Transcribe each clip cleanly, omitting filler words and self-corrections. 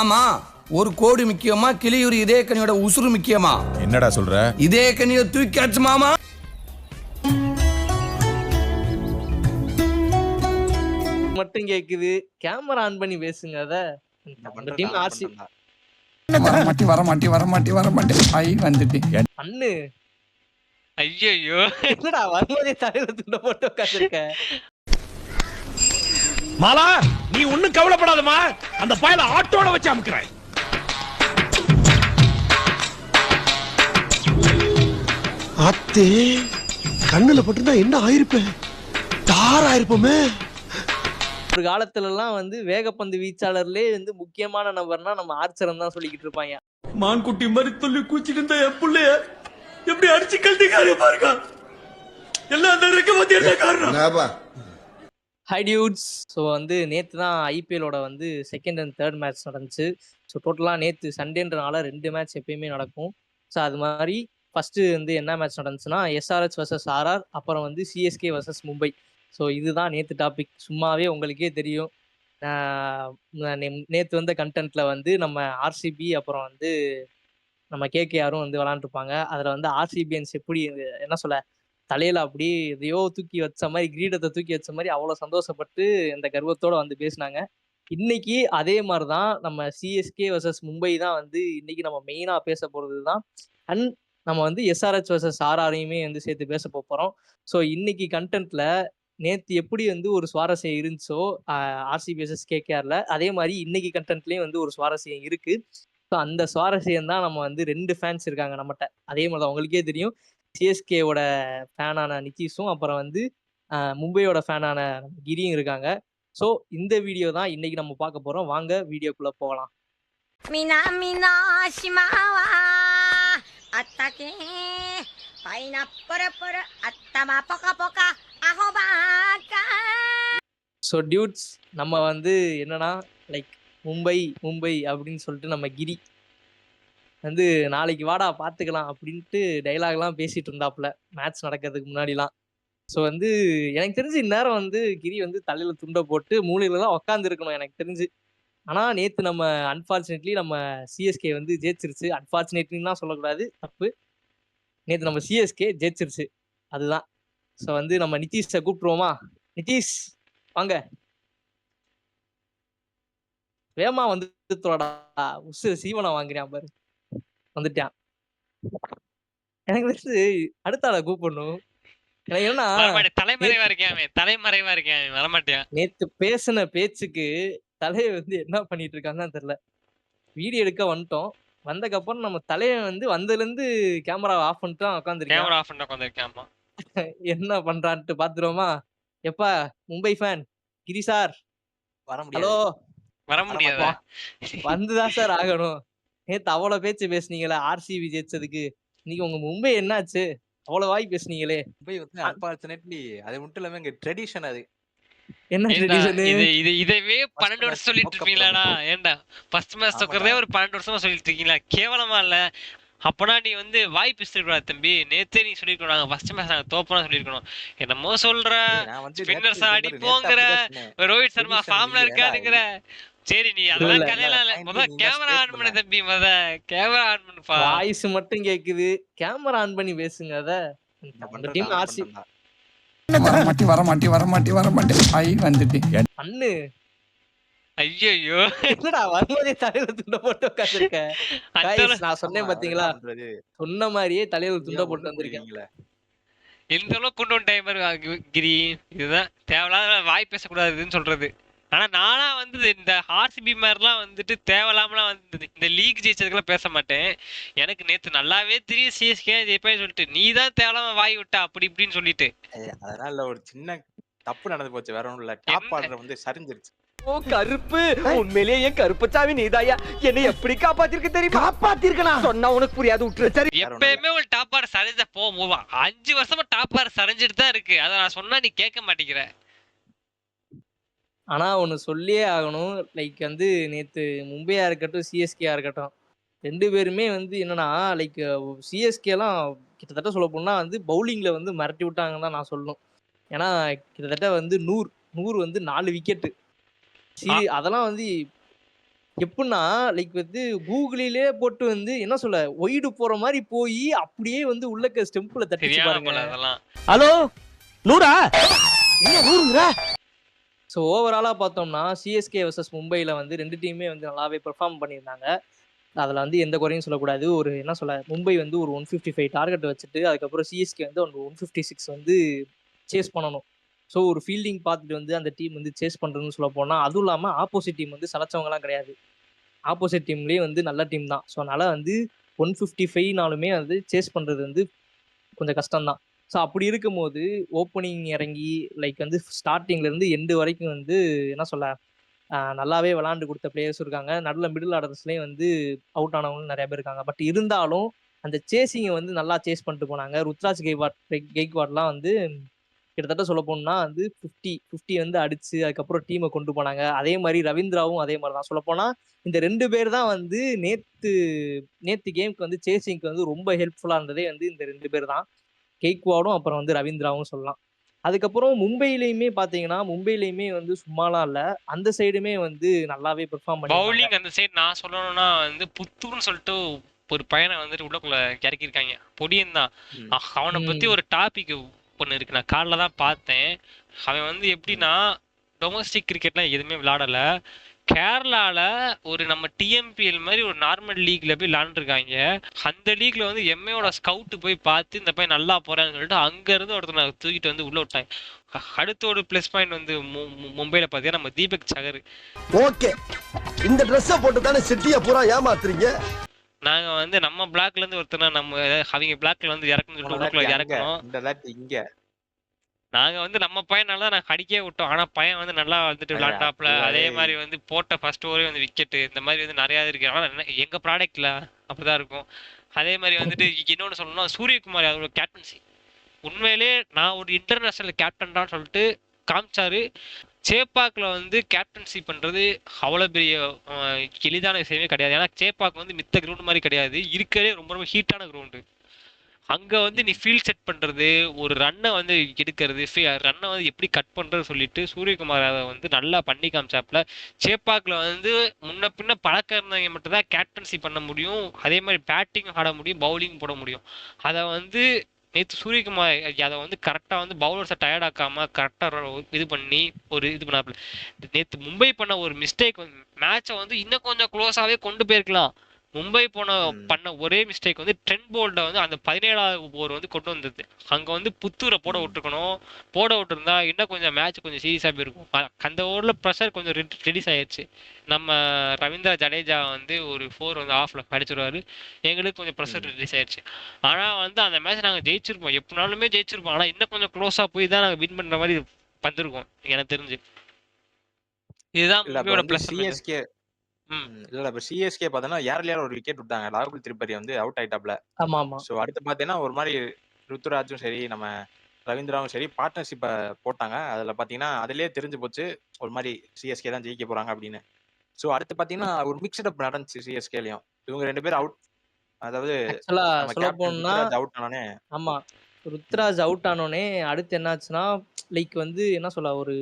ஆமா, ஒரு கோடி முக்கியமா, கிளியூர் இதே கனியோட உசுறு முக்கியமா? என்னடா சொல்ற? இதே கனியை தூக்கியாச்சு மாமா. மட்டும் கேக்குது. கேமரா ஆன் பண்ணி பேசுங்க அத. அந்த டீம் ஆர்சி வரமாட்டி ஐ வந்துட்டு பண்ணு. ஐயையோ! என்னடா வரும்போதே தலையில துண்ட போட்டு உட்கார்ந்திருக்க. மாலா, நீ ஒண்ணும் கவலைப்படாதமா. அந்த பயல ஆட்டோட வச்சு அமுக்குறேன். அத்தே, கண்ணுல பட்டுனா என்ன ஆயிருப்பேன்? தார் ஆயிருப்போமே. ஒரு காலத்துல எல்லாம் வந்து வேகப்பந்து வீச்சாளர்லயே வந்து முக்கியமான நபர்னா நம்ம ஆர்ச்சரன் தான் சொல்லிக்கிட்டு இருப்பாங்க. மான்குட்டி மாதிரி துள்ளி கூச்சிட்டு இருந்த என் புள்ளைய எப்படி அடிச்சு கழட்டிக்காரு பாருங்க. எல்லாம் அந்த இருக்க பத்தி என்ன காரணம்? High dudes. ஸோ வந்து நேற்று தான் ஐபிஎலோட வந்து செகண்ட் அண்ட் தேர்ட் மேட்ச் நடந்துச்சு. ஸோ டோட்டலாக நேற்று சண்டேன்றனால 2 மேட்ச் எப்பயுமே நடக்கும். ஸோ அது மாதிரி ஃபஸ்ட்டு வந்து என்ன மேட்ச் நடந்துச்சுன்னா எஸ்ஆர்ஹெச் வர்சஸ் ஆர்ஆர், அப்புறம் வந்து சிஎஸ்கே வர்சஸ் மும்பை. ஸோ இதுதான் நேற்று டாபிக். சும்மாவே உங்களுக்கே தெரியும். நேற்று வந்த கண்டென்ட்ல வந்து நம்ம ஆர்சிபி அப்புறம் வந்து நம்ம கேகேஆரும் வந்து விளாண்டுருப்பாங்க. அதில் வந்து ஆர்சிபியன்ஸ் எப்படி என்ன சொல்ல தலையில அப்படியே எதையோ தூக்கி வச்ச மாதிரி, கிரீடத்தை தூக்கி வச்ச மாதிரி அவ்வளோ சந்தோஷப்பட்டு இந்த கர்வத்தோட வந்து பேசினாங்க. இன்னைக்கு அதே மாதிரி தான் நம்ம சிஎஸ்கே வர்சஸ் மும்பை தான் வந்து இன்னைக்கு நம்ம மெயினா பேச போறது தான். அண்ட் நம்ம வந்து எஸ்ஆர்ஹெச் வர்சஸ் ஆர்ஆரையுமே வந்து சேர்த்து பேச போறோம். ஸோ இன்னைக்கு கண்டென்ட்ல நேத்து எப்படி வந்து ஒரு சுவாரஸ்யம் இருந்துச்சோ ஆர்சிபி வர்சஸ் கேகேஆர்ல, அதே மாதிரி இன்னைக்கு கண்டென்ட்லயும் வந்து ஒரு சுவாரஸ்யம் இருக்கு. ஸோ அந்த சுவாரஸ்யம் தான் நம்ம வந்து 2 ஃபேன்ஸ் இருக்காங்க நம்மகிட்ட. அதே மாதிரி தான் உங்களுக்கே தெரியும். சிஎஸ்கேவோட ஃபேனான நிதிஷும், அப்புறம் வந்து மும்பையோட ஃபேனான கிரியும் இருக்காங்க. ஸோ இந்த வீடியோ தான் இன்னைக்கு நம்ம பார்க்க போறோம். வாங்க வீடியோக்குள்ள போகலாம். 南の島はあったけパイナップルプル頭ポカポカアホバーカ ஸோ டியூட்ஸ், நம்ம வந்து என்னன்னா லைக் மும்பை மும்பை அப்படின்னு சொல்லிட்டு நம்ம கிரி வந்து நாளைக்கு வாடா பார்த்துக்கலாம் அப்படின்ட்டு டைலாக்லாம் பேசிட்டு இருந்தாப்புல மேட்ச் நடக்கிறதுக்கு முன்னாடிலாம். ஸோ வந்து எனக்கு தெரிஞ்சு இந்நேரம் வந்து கிரி வந்து தலையில துண்டை போட்டு மூலையிலலாம் உட்காந்து இருக்கணும் எனக்கு தெரிஞ்சு. ஆனால் நேற்று நம்ம அன்ஃபார்ச்சுனேட்லி நம்ம சிஎஸ்கே வந்து ஜெயிச்சிருச்சு. அன்ஃபார்ச்சுனேட்லிலாம் சொல்லக்கூடாது, தப்பு. நேற்று நம்ம சிஎஸ்கே ஜெயிச்சிருச்சு, அதுதான். ஸோ வந்து நம்ம நிதிஷை கூப்பிட்டுருவோமா? நிதிஷ் வாங்க, வேமா வந்து உசு சீவனம் வாங்குறான் பாரு, வந்துட்டான். எனக்கு தெரிஞ்சு அடுத்த ஆளை கூப்பிடணும். எனக்கு என்னன்னா தலைமறைவா இருக்கேன் வரமாட்டேன். நேத்து பேசின பேச்சுக்கு தலையை வந்து என்ன பண்ணிட்டு இருக்கான்னு தெரியல. வீடியோ எடுக்க வந்துட்டோம். வந்ததுக்கப்புறம் நம்ம தலையை வந்து வந்ததுல இருந்து கேமரா ஆஃப் பண்ணிட்டு தான் உட்காந்துருக்கேன். என்ன பண்றான்ட்டு பாத்துருவோமா? எப்பா மும்பை ஃபேன் கிரி சார், ஹலோ. வர முடியாது. வந்துதான் சார் ஆகணும். நேத்து அவ்வளவு பேச்சு பேசுனீங்களே ஆர்சிபி ஜெயிச்சதுக்கு, இன்னைக்கு உங்க மும்பை என்னாச்சு? அவ்வளவு வாய் பேசுனீங்களே. மும்பை வந்து அன்பார்ச்சுனேட்லி அது மட்டும் இல்லாம இங்க ட்ரெடிஷன் அது. என்ன ட்ரெடிஷன்? இதவே 12 வருஷம் சொல்லிட்டு இருக்கீங்களாடா? ஏன்டா ஃபர்ஸ்ட் மேட்ச் தோக்கறதே ஒரு 12 வருஷமா சொல்லிட்டு இருக்கீங்களா? கேவலமா இல்ல? அப்பனா நீ வந்து வாய் பேசிருக்கூடாது தம்பி. நேத்தே நீ சொல்லிருக்கணும் நாங்க ஃபர்ஸ்ட் மேட்ச் நாங்க தோப்போம்னு சொல்லிருக்கணும். என்னமோ சொல்ற, ஸ்பின்னர்ஸ் அடிப்போங்கற, ரோஹித் சர்மா ஃபார்ம்ல இருக்காதுங்கற. சரி நீ அதெல்லாம் கதையெல்லாம் இல்ல. முதல்ல கேமரா ஆன் பண்ணு தம்பி, கேமரா ஆன் பண்ணுப்பா. வாய்ஸ் மட்டும் கேக்குது, கேமரா ஆன் பண்ணி பேசுங்க அத. அந்த டீம் ஆர்சி வரமாட்டி ஐ வந்துட்டு பண்ணு. ஐயையோ! என்னடா வரும்போதே தலையில துண்ட போட்டு உட்கார்ந்திருக்க. நான் சொன்னேன் பாத்தீங்களா, சொன்ன மாதிரியே தலையில துண்ட போட்டு வந்திருக்கேன். எந்த அளவுக்கு கொண்டு வந்து டைமர் கிரி, இதுதான் தேவையில்லாத வாய் பேசக்கூடாதுன்னு சொல்றது. ஆனா நானா வந்து இந்த ஆர்சிபி மாதிரிலாம் வந்துட்டு தேவையில்லாமலாம் வந்து இந்த லீக் ஜெயிச்சதுக்கெல்லாம் பேச மாட்டேன். எனக்கு நேத்து நல்லாவே தெரியும் சிஎஸ்கே ஜெயிப்பேன்னு சொல்லிட்டு, நீ தான் தேவையில்லாம வாய் விட்ட அப்படி இப்படின்னு சொல்லிட்டு. அதனால ஒரு சின்ன தப்பு நடந்து போச்சு, வேற ஒண்ணும் இல்ல. டாப் ஆர்டர் வந்து சரிஞ்சிருச்சு. ஓ கருப்பு, உண்மையிலேயே கருப்பச்சாமி நீதாயா? என்னை எப்படி காப்பாத்திருக்க தெரியுமா? காப்பாத்திருக்கனா? சொன்னா உனக்கு புரியாது, விட்டுரு. சரி, எப்பயுமே ஒரு டாப் ஆர்டர் சரிஞ்ச போவா. 5 வருஷமா டாப் ஆர்டர் சரிஞ்சிட்டு தான் இருக்கு. அதை நான் சொன்னா நீ கேட்க மாட்டேங்கிற. ஆனா ஒண்ணு சொல்லியே ஆகணும். லைக் வந்து நேத்து மும்பையா இருக்கட்டும், சிஎஸ்கேயா இருக்கட்டும், 2 பேருமே வந்து என்னன்னா லைக் சிஎஸ்கேலாம் கிட்டத்தட்ட சொல்ல போனா வந்து பவுலிங்ல வந்து மிரட்டி விட்டாங்கன்னு தான் நான் சொல்லணும். ஏன்னா கிட்டத்தட்ட வந்து 100 வந்து 4 விக்கெட்டு. அதெல்லாம் வந்து எப்படின்னா லைக் வந்து கூகுளிலே போட்டு வந்து என்ன சொல்ல ஒய்டு போற மாதிரி போய் அப்படியே வந்து உள்ளக்க ஸ்டெம்பில் தட்டிச்சு சரியான பாருங்க. போல அதெல்லாம். ஹலோ நூறா என்ன நூறுங்கிற ஸோ ஓவராலாக பார்த்தோம்னா சிஎஸ்கே வர்சஸ் மும்பையில் வந்து 2 டீமே வந்து நல்லாவே பெர்ஃபார்ம் பண்ணியிருந்தாங்க. அதில் வந்து எந்த குறையும் சொல்லக்கூடாது. ஒரு என்ன சொல்ல மும்பை வந்து ஒரு 155 டார்கெட் வச்சுட்டு அதுக்கப்புறம் சிஎஸ்கே வந்து ஒரு 156 வந்து சேஸ் பண்ணணும். ஸோ ஒரு ஃபீல்டிங் பார்த்துட்டு வந்து அந்த டீம் வந்து சேஸ் பண்ணுறதுன்னு சொல்ல போனால், அதுவும் இல்லாமல் ஆப்போசிட் டீம் வந்து சளைச்சவங்கலாம் கிடையாது. ஆப்போசிட் டீம்லேயே வந்து நல்ல டீம் தான். ஸோ அதனால் வந்து 155னாலுமே வந்து சேஸ் பண்ணுறது வந்து கொஞ்சம் கஷ்டம் தான். ஸோ அப்படி இருக்கும்போது ஓப்பனிங் இறங்கி லைக் வந்து ஸ்டார்டிங்லேருந்து எண்டு வரைக்கும் வந்து என்ன சொல்ல நல்லாவே விளாண்டு கொடுத்த பிளேயர்ஸும் இருக்காங்க. நடுவில் மிடில் ஆர்டர்ஸ்லேயும் வந்து அவுட் ஆனவங்களும் நிறைய பேர் இருக்காங்க. பட் இருந்தாலும் அந்த சேசிங்கை வந்து நல்லா சேஸ் பண்ணிட்டு போனாங்க. ருத்ராஜ் கெய்க்வாட்லாம் வந்து கிட்டத்தட்ட சொல்ல போனோம்னா வந்து 50 வந்து அடிச்சு அதுக்கப்புறம் டீமை கொண்டு போனாங்க. அதே மாதிரி ரவீந்திராவும் அதே மாதிரி தான். சொல்ல போனா இந்த 2 பேர் தான் வந்து நேத்து கேமுக்கு வந்து சேசிங்க்கு வந்து ரொம்ப ஹெல்ப்ஃபுல்லா இருந்ததே வந்து இந்த 2 பேர் தான். கெய்க்வாடும் அப்புறம் வந்து ரவீந்திராவும் சொல்லலாம். அதுக்கப்புறம் மும்பையிலையுமே வந்து சும்மாலாம் இல்ல. அந்த சைடுமே வந்து நல்லாவே பெர்ஃபார்ம் பண்ணிருந்தாங்க. பவுலிங் அந்த சைடு நான் சொல்லணும்னா வந்து புத்துன்னு சொல்லிட்டு ஒரு பையனை வந்துட்டு உள்ளக்குள்ள இறக்கிருக்காங்க. பொடியன் தான். அவனை பத்தி ஒரு டாபிக் ஒன்று இருக்கு. நான் காலைல தான் பார்த்தேன். அவன் வந்து எப்படின்னா டொமஸ்டிக் கிரிக்கெட்லாம் எதுவுமே விளையாடல. கேரளால ஒரு நம்ம டிஎம்பிஎல் மாதிரி ஒரு நார்மல் லீக்ல போய் விளையாண்டுருக்காங்க. அந்த லீக்ல வந்து எம்ஏயோட ஸ்கவுட் போய் பார்த்து இந்த பையன் நல்லா போறான்னு சொல்லிட்டு அங்க இருந்து ஒருத்தனை தூக்கிட்டு வந்து உள்ள விட்டாங்க. அடுத்த ஒரு பிளஸ் பாயிண்ட் வந்து மும்பைல பாத்தீங்கன்னா நம்ம தீபக் சகர். ஓகே இந்த ட்ரெஸ்ஸை போட்டு தானே சிட்டியை பூரா ஏமாத்துறீங்க. நாங்க வந்து நம்ம பிளாக்ல இருந்து ஒருத்தனை நம்ம அவங்க பிளாக்ல வந்து இறக்கணும்னு சொல்லிட்டு இறக்கணும். நாங்க வந்து நம்ம பையனால தான் நாங்க அடிக்கவே விட்டோம். ஆனா பையன் வந்து நல்லா வந்துட்டு விளையாண்டாப்ல. அதே மாதிரி வந்து போட்ட ஃபர்ஸ்ட் ஓவரே வந்து விக்கெட் இந்த மாதிரி வந்து நிறைய இருக்கு. ஆனா எங்க ப்ராடக்ட்ல அப்படிதான் இருக்கும். அதே மாதிரி வந்துட்டு இன்னொன்னு சொல்லணும்னா சூரியகுமார் அவரோட கேப்டன்சி உண்மையிலே நான் ஒரு இன்டர்நேஷனல் கேப்டன் தான் சொல்லிட்டு காமிச்சாரு. சேப்பாக்ல வந்து கேப்டன்சி பண்றது அவ்வளவு பெரிய எளிதான விஷயமே கிடையாது. ஏன்னா சேப்பாக் வந்து மித்த கிரவுண்ட் மாதிரி கிடையாது. இருக்கிறதே ரொம்ப ரொம்ப ஹீட்டான கிரவுண்டு. அங்க வந்து நீ ஃபீல்ட் செட் பண்றது, ஒரு ரன்னை வந்து எடுக்கிறது, ரன்னை வந்து எப்படி கட் பண்றது சொல்லிட்டு சூரியகுமார் அதை வந்து நல்லா பண்ணி காமிச்சாப்ல. சேப்பாக்ல வந்து முன்ன பின்ன பழக்கம் இருந்தவங்க மட்டும் தான் கேப்டன்சி பண்ண முடியும். அதே மாதிரி பேட்டிங் ஆட முடியும், பவுலிங் போட முடியும். அதை வந்து நேற்று சூரியகுமார் அதை வந்து கரெக்டாக வந்து பவுலர்ஸை டயர்ட் ஆக்காம கரெக்டாக இது பண்ணி ஒரு இது பண்ணாப்புல. நேற்று மும்பை பண்ண ஒரு மிஸ்டேக் வந்து மேட்சை வந்து இன்னும் கொஞ்சம் க்ளோஸாகவே கொண்டு போயிருக்கலாம். மும்பை பண்ண ஒரே மிஸ்டேக் வந்து ட்ரெண்ட் போல்ட வந்து அந்த 17வது ஓவர் வந்து கொண்டு வந்தது. அங்க வந்து புத்தூரை போட விட்டுருக்கணும். போட விட்டுருந்தா இன்னும் கொஞ்சம் மேட்ச் கொஞ்சம் சீரியஸா போயிருக்கும். அந்த ஓவர்ல ப்ரெஷர் கொஞ்சம் ரிலீஸ் ஆயிடுச்சு. நம்ம ரவீந்திரா ஜடேஜா வந்து ஒரு 4 வந்து ஆஃப்ல அடிச்சிருவாரு. எங்களுக்கு கொஞ்சம் ப்ரெஷர் ரிலீஸ் ஆயிடுச்சு. ஆனா வந்து அந்த மேட்ச் நாங்க ஜெயிச்சிருப்போம். எப்படினாலுமே ஜெயிச்சிருப்போம். ஆனா இன்னும் கொஞ்சம் க்ளோஸா போய் தான் நாங்க வின் பண்ற மாதிரி வந்திருக்கோம் எனக்கு தெரிஞ்சு. இதுதான் மும்பையோட பிளஸ். சிஎஸ்கே இல்ல இப்ப சிஎஸ்கே பார்த்தோன்னா யார் ஒரு விக்கெட் விட்டாங்க. ராகுல் திரிபதி வந்து அவுட் ஆயிட்டாப்ல. ஸோ அடுத்து பார்த்தீங்கன்னா ஒரு மாதிரி ருத்துராஜும் சரி நம்ம ரவீந்திராவும் சரி பார்ட்னர்ஷிப்பை போட்டாங்க. அதில் பார்த்தீங்கன்னா அதிலே தெரிஞ்சு போச்சு ஒரு மாதிரி சிஎஸ்கே தான் ஜெயிக்க போறாங்க அப்படின்னு. ஸோ அடுத்து பார்த்தீங்கன்னா ஒரு மிக்ஸ்அப் நடந்துச்சு சிஎஸ்கேலையும். இவங்க 2 பேரும் அவுட், அதாவது அவுட் ஆனோடனே ஆமா ருத்ராஜ் அவுட் ஆனோடனே அடுத்து என்னாச்சுன்னா லைக் வந்து என்ன சொல்ல ஒரு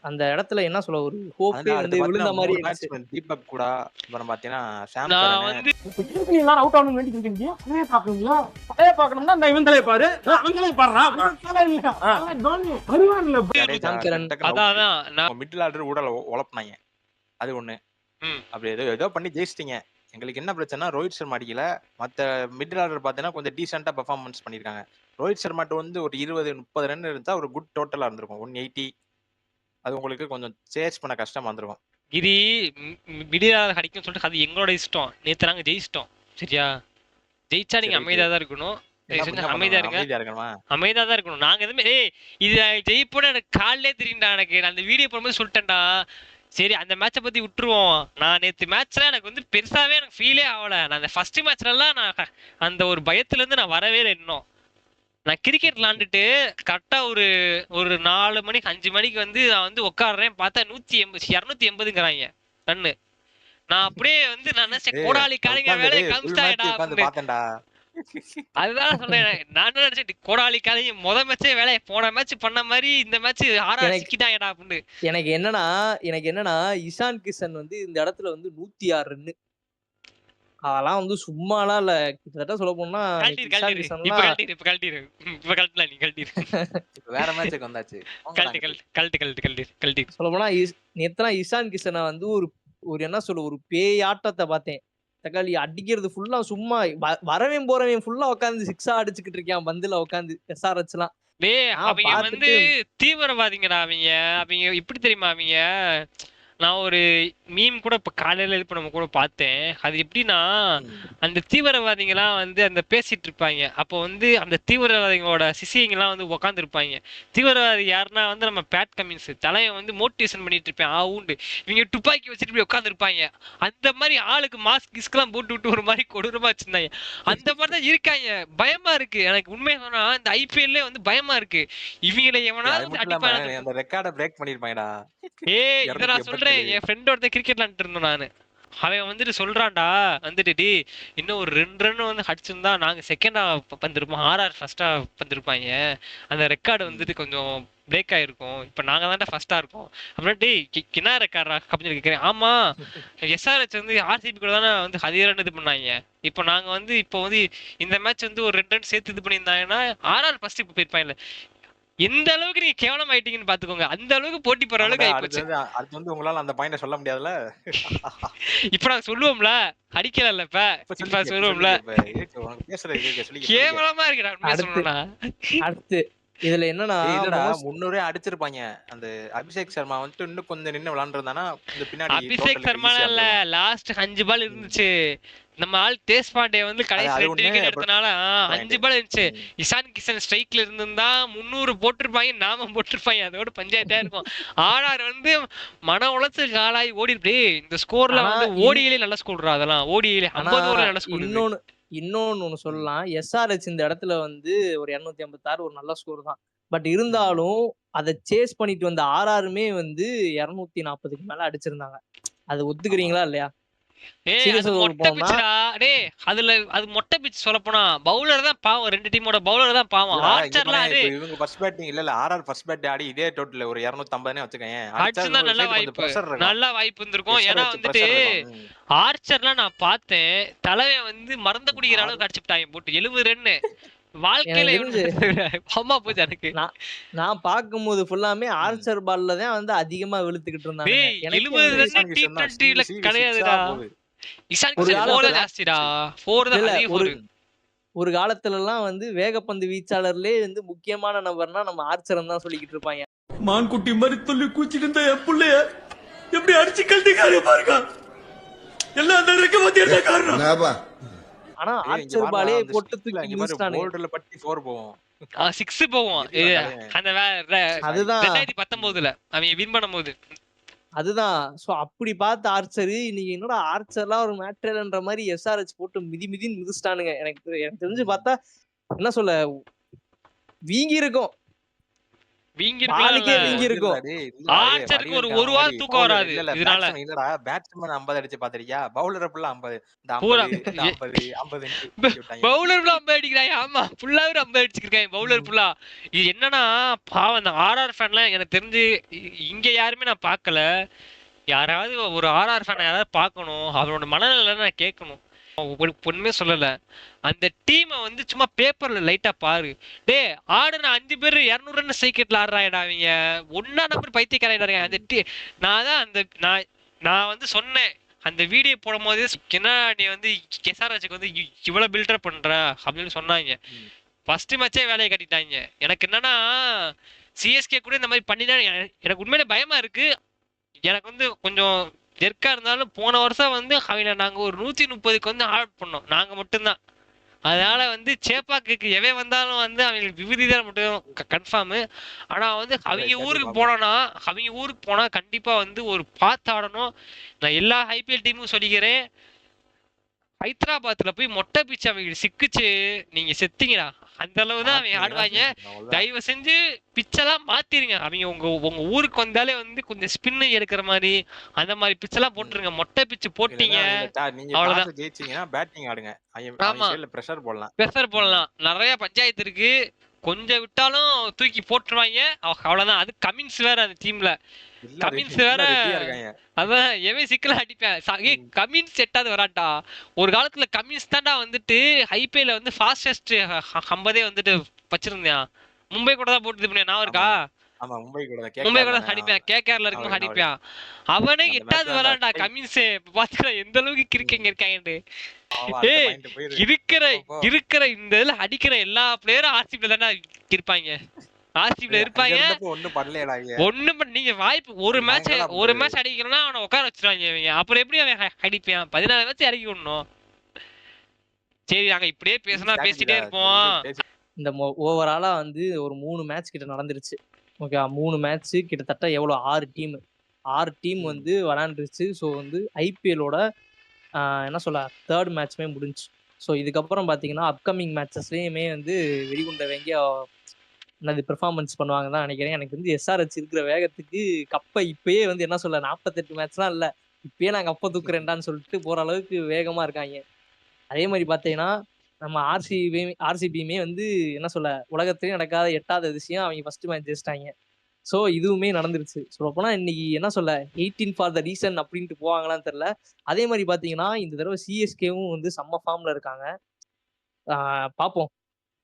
அந்த இடத்துல என்ன சொல்ல ஒரு ஹோப்பே வந்து விழுந்த மாதிரி இருந்துச்சு. தீபக் கூட அப்புறம் பாத்தீங்கன்னா சாம் நான் வந்து எல்லாரும் அவுட் ஆகணும்னு வேண்டி இருக்கீங்க. அதே பாக்குறீங்களா? அதே பார்க்கணும்னா இந்த இவங்களே பாரு. அவங்களே பாருடா. தோனி வருவான்ல. அதான் நான் மிடில் ஆர்டர் ஊடல உழப்புனாங்க. அது ஒண்ணு. அப்படி ஏதோ பண்ணி ஜெயிச்சிட்டீங்க. எங்களுக்கு என்ன பிரச்சனை, ரோஹித் சர்மா அடிக்கல. மற்ற மிடில் ஆர்டர் பார்த்தீங்கன்னா கொஞ்சம் டீசெண்டா பெர்ஃபார்மன்ஸ் பண்ணிருக்காங்க. ரோஹித் சர்மாட்ட வந்து ஒரு 20-30 ரன் இருந்தா ஒரு குட் டோட்டலா இருந்திருக்கும். 180 அது உங்களுக்கு கொஞ்சம் சேஸ் பண்ண கஷ்டமா இருந்திருக்கும். இது மிடில் அடிக்கும் சொல்லிட்டு அது எங்களோட இஷ்டம். நேற்று நாங்க ஜெயிச்சிட்டோம். சரியா? ஜெயிச்சா நீங்க அமைதியா தான் இருக்கணும். அமைதியா தான் இருக்கணும். நாங்க எதுவுமே இது ஜெயிப்போன்னு எனக்கு காலையிலே தெரியும்டா. எனக்கு நான் அந்த வீடியோ போகும்போது சொல்லிட்டேன்டா. சரி அந்த மேட்சை பத்தி விட்டுருவோம். நான் நேற்று மேட்ச்ல எனக்கு வந்து பெருசாவே எனக்கு ஃபீலே ஆகல. நான் அந்த ஃபர்ஸ்ட் மேட்ச்லாம் நான் அந்த ஒரு பயத்துல இருந்து நான் வரவே இல்லை. இன்னும் நான் கிரிக்கெட் விளாண்டுட்டு கரெக்டா ஒரு 4 மணிக்கு 5 மணிக்கு வந்து நான் வந்து உட்காடுறேன். பார்த்தா 280 ரன்னு. நான் அப்படியே வந்து நான் கோடாலி காலிங்க வேலையை காமிச்சிட்டாடா. அதுதான் சொன்னேன். நான் என்ன நினைச்சேன் கோடாலி காலி மேட்சே வேலையை போன மேட்ச் பண்ண மாதிரி இந்த மேட்ச் ஆறா சிக்கிட்டாங்கடா அப்படின்னு. எனக்கு என்னன்னா இஷான் கிஷன் வந்து இந்த இடத்துல வந்து 106 ரன்னு. அதெல்லாம் வந்து சும்மாலாம் இல்ல. கிட்டத்தட்ட சொல்ல போனா வேற மேட்சுக்கு வந்தாச்சு. சொல்ல போனா நேத்துலாம் இஷான் கிஷனை வந்து ஒரு என்ன சொல்ல ஒரு பேய் ஆட்டத்தை பார்த்தேன். தக்காளி அடிக்கிறது ஃபுல்லா சும்மா வரவேன் போறவன் ஃபுல்லா உட்காந்து சிக்ஸா அடிச்சுக்கிட்டு இருக்கான் பந்துல உட்காந்து SRH எல்லாம். அவங்க வந்து தீவிரவாதிங்கடா அவங்க. அவங்க எப்படி தெரியுமா அவங்க, நான் ஒரு மீம் கூட இப்ப காலையில இப்ப நம்ம கூட பார்த்தேன். அது எப்படின்னா அந்த தீவிரவாதிகளாம் வந்து அந்த பேசிட்டு இருப்பாங்க. அப்போ வந்து அந்த தீவிரவாதிகளோட சிசியங்கெல்லாம் வந்து உட்காந்து இருப்பாங்க. தீவிரவாதி யாருன்னா வந்து நம்ம பேட் கமின்ஸ் தலையை வந்து மோட்டிவேஷன் பண்ணிட்டு இருப்பேன் உண்டு. இவங்க துப்பாக்கி வச்சுட்டு இப்படி உட்காந்து இருப்பாங்க. அந்த மாதிரி ஆளுக்கு மாஸ்க் கிஸ்கெல்லாம் போட்டு விட்டு ஒரு மாதிரி கொடூரமா வச்சிருந்தாங்க. அந்த மாதிரிதான் இருக்காங்க. பயமா இருக்கு எனக்கு உண்மையை சொன்னா. இந்த IPL வந்து பயமா இருக்கு. இவங்களை எவனாவது அடிப்பாங்க. அந்த ரெக்கார்டை பிரேக் பண்ணிருப்பாங்கடா. இத நான் சொல்றேன். என் ஃப்ரெண்ட் ஒருத்தர் கிரிக்கெட் விளையாண்டு இருந்தோம் நானு. அவன் வந்துட்டு சொல்றான்டா வந்துட்டு இன்னும் ஒரு 2 ரன் வந்து அடிச்சிருந்தா நாங்க செகண்டா வந்திருப்போம், RR ஃபர்ஸ்டா வந்திருப்பாங்க. அந்த ரெக்கார்டு வந்துட்டு கொஞ்சம் பிரேக் ஆயிருக்கும். இப்ப நாங்க தான்டா ஃபர்ஸ்டா இருக்கோம் அப்படின்ட்டு கினா ரெக்கார்டா அப்படின்னு கேட்கிறேன். ஆமா SRH வந்து RCB கூட தானே வந்து அதிக ரன் இது பண்ணாங்க. இப்போ நாங்க வந்து இப்போ வந்து இந்த மேட்ச் வந்து ஒரு 2 ரன் சேர்த்து இது பண்ணியிருந்தாங்கன்னா RR ஃபர்ஸ்ட் இப்போ போயிருப்பாங்கல்ல. எந்த அளவுக்கு நீங்க கேவலம் ஆயிட்டீங்கன்னு பாத்துக்கோங்க. அந்த அளவுக்கு போட்டி போற அளவுக்கு ஆயிப்போச்சு. அது வந்து உங்களால அந்த பாயிண்ட சொல்ல முடியாதுல. இப்ப நான் சொல்லுவோம்ல, அடிக்கல இப்ப சொல்லுவோம்ல. கேவலமா இருக்குடா உண்மையா சொல்லணும்னா. அடுத்து இதுல என்னன்னா முன்னூரே அடிச்சிருப்பாங்க. அந்த அபிஷேக் சர்மா வந்துட்டு இன்னும் கொஞ்சம் நின்னு விளையாண்டுருந்தானா இந்த பின்னாடி. அபிஷேக் சர்மா இல்ல, லாஸ்ட் 5 பால் இருந்துச்சு. நம்ம ஆள் தேஸ் பாண்டே வந்து கடைசி 2 விக்கெட் எடுத்தனால 5 பால் இருந்துச்சு. இஷான் கிஷன் ஸ்ட்ரைக்ல இருந்திருந்தா 300 போட்டிருப்பாங்க, நாம போட்டிருப்பாங்க. அதோட பஞ்சாயத்தா இருக்கும். RR வந்து மன உளைச்சல் காலாய் ஓடிட்டு இந்த ஸ்கோர்ல வந்து ஓடியிலே நல்ல ஸ்கோர்ரா. அதெல்லாம் ஓடியிலே 50 ஓவர்ல நல்ல ஸ்கோர். இன்னொன்னு சொல்லலாம். SRH இந்த இடத்துல வந்து ஒரு 256 ஒரு நல்ல ஸ்கோர் தான். பட் இருந்தாலும் அதை சேஸ் பண்ணிட்டு வந்த RRமே வந்து 240க்கு மேல அடிச்சிருந்தாங்க. அது ஒத்துக்கிறீங்களா இல்லையா? அதுல அது மொட்டை பிச் சொல்ல போனா பவுலர் தான் பாவம். 2 டீமோட பவுலர் தான் பாவம். இவங்க ஃபர்ஸ்ட் பேட்டிங் இல்ல RR ஃபர்ஸ்ட் பேட் ஆடி இதே டோட்டல் ஒரு 250னே வச்சுக்கோங்க. அடிச்சா நல்ல வாய்ப்பு இருந்திருக்கும். ஏன்னா வந்துட்டு ஆர்ச்சர்லாம் நான் பார்த்தேன். தலைவன் வந்து மறந்து குடிக்கிற அளவுக்கு அடிச்சுட்டாங்க போட்டு 70 ரன். வாழ்க்கையில அம்மா போச்சு எனக்கு. நான் பாக்கும்போது ஃபுல்லாமே ஆர்ச்சர் பால்ல தான் வந்து அதிகமா வெளுத்துக்கிட்டு இருந்தாங்க. 70 ரன் T20ல கிடையாதுடா. இஷான் கிஷன் 4 ஜாஸ்திடா. 4 தான் அதிகம். ஒரு காலத்துல எல்லாம் வந்து வேகப்பந்து வீச்சாளர்லே வந்து முக்கியமான நபர்னா நம்ம ஆர்ச்சர் தான் சொல்லிக்கிட்டு இருப்பாங்க. மான்குட்டி மாதிரி துள்ளி கூச்சிட்டு இருந்த என் புள்ளைய எப்படி அடிச்சு கழட்டிக்காரு பாருங்க. எல்லாம் அந்த இருக்க பத்தி காரணம். ஆனா ஆர்ச்சர் பாலே போட்டு தூக்கி வீசிட்டானுங்க. போல்டர்ல பட்டி 4 போவோம். 6 போவோம். அந்த அதுதான் 2019ல அவங்க வின் பண்ணும்போது. அதுதான். சோ அப்படி பார்த்த ஆர்ச்சர் இன்னைக்கு என்னோட ஆர்ச்சர்லாம் ஒரு மேட்டர்ன்ற மாதிரி SRH போட்டு மிதின்னு மிதிச்சிட்டானுங்க. எனக்கு தெரிஞ்சு பார்த்தா என்ன சொல்ல வீங்கி இருக்கும். வீங்கி இருக்கும். ஆர்ச்சருக்கு ஒரு வாரம் தூக்கம் வராது. இதனால இல்லடா பேட்ஸ்மேன் 50 அடிச்சு பாத்திருக்கியா? பவுலர் ஃபுல்லா 50. இந்த 50 பவுலர் ஃபுல்லா 50 அடிக்கிறாங்க. ஆமா ஃபுல்லாவே 50 அடிச்சிருக்காங்க பவுலர் ஃபுல்லா. இது என்னன்னா பாவம் அந்த RR ஃபேன்லாம் எனக்கு தெரிஞ்சு இங்க யாருமே நான் பார்க்கல. யாராவது ஒரு RR ஃபேன் யாராவது பார்க்கணும். அவரோட மனநிலை நான் கேட்கணும். ஒண்ணுமே சொல்லல. அந்த டீமை வந்து சும்மா பேப்பர்ல லைட்டா பாரு. டே ஆடுன 5 பேர் 200 ரன் சைக்கிட்ல ஆடுறாங்கடா. அவங்க ஒன்னா நம்பர் பைத்தியக்காரங்க. அந்த நான் தான் அந்த நான் வந்து சொன்னேன் அந்த வீடியோ போடும் போது, என்ன நீ வந்து SRHக்கு வந்து இவ்வளவு பில்டப் பண்ற அப்படின்னு சொன்னாங்க. ஃபர்ஸ்ட் மேட்சே வேலையை கட்டிட்டாங்க. எனக்கு என்னன்னா CSK கூட இந்த மாதிரி பண்ணினா எனக்கு உண்மையிலே பயமா இருக்கு. எனக்கு வந்து கொஞ்சம் ஜெர்க்கா இருந்தாலும் போன வருஷம் வந்து அவங்க நாங்க ஒரு 130க்கு வந்து ஆட் பண்ணோம். நாங்க மட்டும்தான். அதனால வந்து சேப்பாக்கு எவை வந்தாலும் வந்து அவங்களுக்கு விபதி தான் மட்டும் கன்ஃபார்ம். ஆனா வந்து அவங்க ஊருக்கு போனா கண்டிப்பா வந்து ஒரு பார்த்து ஆடணும். நான் எல்லா IPL டீமும் சொல்லிக்கிறேன். ஹைதராபாத்ல போய் மொட்டை பிச்சு அவங்க சிக்கிச்சு நீங்க செத்தீங்கடா. அந்த அளவு தான் அவங்க ஆடுவாங்க. தயவு செஞ்சு பிச்செல்லாம் மாத்திருங்க. அவங்க உங்க ஊருக்கு வந்தாலே வந்து கொஞ்சம் ஸ்பின் எடுக்கிற மாதிரி அந்த மாதிரி பிச்செல்லாம் போட்டுருங்க. மொட்டை பிச்சு போட்டீங்க அவ்வளவுதான். ஜெயிச்சீங்கன்னா பேட்டிங் ஆடுங்க. ஆமா, பிரஷர் போடலாம். ப்ரெஷர் போடலாம். நிறைய பஞ்சாயத்து இருக்கு. கொஞ்சம் விட்டாலும் தூக்கி போட்டுருவாங்க. அவ்வளவுதான். அது கமின்ஸ் வேற அந்த டீம்ல. கமின்ஸ் வேற. அதான் எவன் சிக்கலா அடிப்பேன். கமின்ஸ் எட்டாவது வராட்டா. ஒரு காலத்துல கமின்ஸ் தான்டா வந்துட்டு ஐபிஎல்ல வந்து ஃபாஸ்டஸ்ட் 50 வந்துட்டு வச்சிருந்தேன். மும்பை கூட தான் போட்டு இது பண்ணேன். நான் இருக்கா மும்பை கூட அடிப்பேன். கேகேஆர்ல இருக்கும் அடிப்பேன். அவனே எட்டாவது வரான்டா கமின்ஸ். பாத்துக்கிற எந்த அளவுக்கு கிரிக்கெங்க இருக்காங்க. இருக்கிற இந்த இதுல அடிக்கிற எல்லா பிளேயரும் ஆர்சிபில தானே இருப்பாங்க. ஆர்சிபில இருப்பாங்க. ஒண்ணும் நீங்க வாய்ப்பு ஒரு மேட்ச் அடிக்கணும்னா அவனை உட்கார வச்சிருவாங்க. அப்புறம் எப்படி அவன் அடிப்பான்? 14 மேட்ச் இறக்கி விடணும். சரி, நாங்க இப்படியே பேசிட்டே இருப்போம். இந்த ஓவராலா வந்து ஒரு 3 மேட்ச் கிட்ட நடந்துருச்சு. ஓகே, 3 மேட்ச் கிட்டத்தட்ட எவ்வளவு 6 டீம் வந்து விளையாண்டுருச்சு. ஸோ வந்து ஐபிஎல்லோட என்ன சொல்ல 3rd மேட்ச்மே முடிஞ்சு. ஸோ இதுக்கப்புறம் பார்த்தீங்கன்னா அப்கமிங் மேட்சஸ்லேயுமே வந்து வெடிகுண்ட வேங்கிய என்னது பெர்ஃபார்மன்ஸ் பண்ணுவாங்க தான் நினைக்கிறேன். எனக்கு வந்து எஸ்ஆர்ஹெச் இருக்கிற வேகத்துக்கு கப்பை இப்பயே வந்து என்ன சொல்ல 48 மேட்ச்லாம் இல்லை, இப்பயே நான் கப்பை தூக்குறேன்டான்னு சொல்லிட்டு போகிற அளவுக்கு வேகமாக இருக்காங்க. அதே மாதிரி பார்த்தீங்கன்னா நம்ம ஆர்சிபியுமே வந்து என்ன சொல்ல உலகத்திலேயே நடக்காத 8வது அதிசயம் அவங்க ஃபர்ஸ்ட் மேட்ச் ஜெயிச்சிட்டாங்க. ஸோ இதுவுமே நடந்துருச்சு. சொல்லப்போனால் இன்னைக்கு என்ன சொல்ல 18 ஃபார் த ரீசன் அப்படின்ட்டு போவாங்களான்னு தெரில. அதே மாதிரி பார்த்தீங்கன்னா இந்த தடவை சிஎஸ்கேவும் வந்து செம்ம ஃபார்மில் இருக்காங்க. பார்ப்போம்,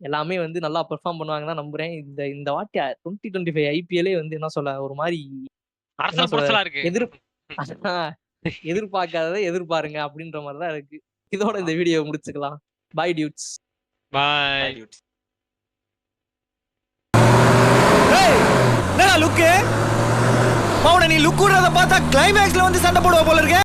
எல்லாமே வந்து நல்லா பெர்ஃபார்ம் பண்ணுவாங்க தான் நம்புறேன். இந்த வாட்டி 2025 ஐபிஎல்லே வந்து என்ன சொல்ல ஒரு மாதிரி எதிர்பார்க்காததை எதிர்பாருங்க அப்படின்ற மாதிரி தான் இருக்கு. இதோட இந்த வீடியோ முடிச்சுக்கலாம். By dudes. பாய். லுக்கு நீ லுக்குறத பார்த்தா கிளைமேக்ஸ்ல வந்து சண்டை போடுவ போல இருக்க.